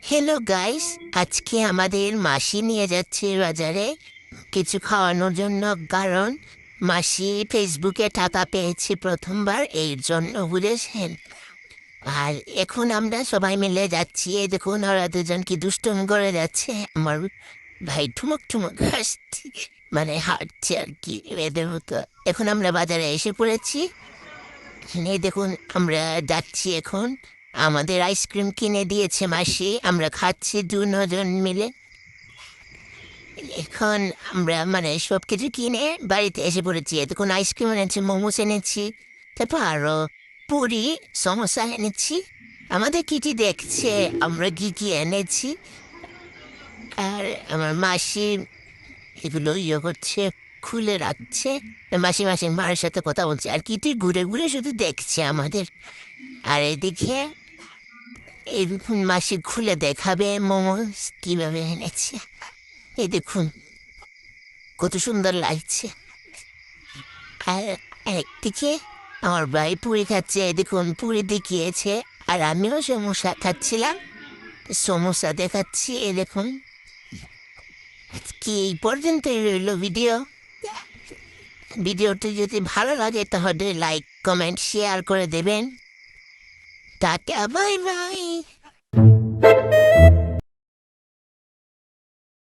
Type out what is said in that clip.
Hello guys, আজকে আমাদের মাসি নিয়ে যাচ্ছে বাজারে কিছু খাওয়ানোর জন্য। কারণ মাসি ফেসবুকে টাকা পেয়েছে প্রথমবার, এই জন্য বুঝেছেন। আর এখন আমরা সবাই মিলে যাচ্ছি। এই দেখুন ওরা দুজন কি দুষ্টুমি করে যাচ্ছে। আমার ভাই ঠুমক ঠুমক হাসছে, মানে হাঁটছে আর কি এদের মতো। এখন আমরা বাজারে এসে পড়েছি। এই দেখুন আমরা যাচ্ছি এখন। আমাদের আইসক্রিম কিনে দিয়েছে মাসি, আমরা খাচ্ছি দুজন মিলে। এখন আমরা মানে সব কিছু কিনে বাড়িতে এসে পড়েছি। এতক্ষণ আইসক্রিম এনেছি, মোমোস এনেছি, তারপর আরো পুরি, সমোসা এনেছি। আমাদের কিটি দেখছে আমরা কি কি এনেছি। আর আমার মাসি এগুলো করছে, খুলে রাখছে। মাসি মাসি মায়ের সাথে কথা বলছে, আর কিটি ঘুরে ঘুরে শুধু দেখছে আমাদের। আর এদিকে এই দেখুন মাসি খুলে দেখাবে মোমোস কিভাবে এনেছে। এই দেখুন কত সুন্দর লাগছে। আর একদিকে আমার ভাই পুরি খাচ্ছে, এই দেখুন পুরি দেখিয়েছে। আর আমিও সমোসা খাচ্ছিলাম, সমোসা দেখাচ্ছি। এই দেখুন কি এই পর্যন্তই রইল ভিডিওটি যদি ভালো লাগে তাহলে লাইক কমেন্ট শেয়ার করে দেবেন। Tata, bye bye.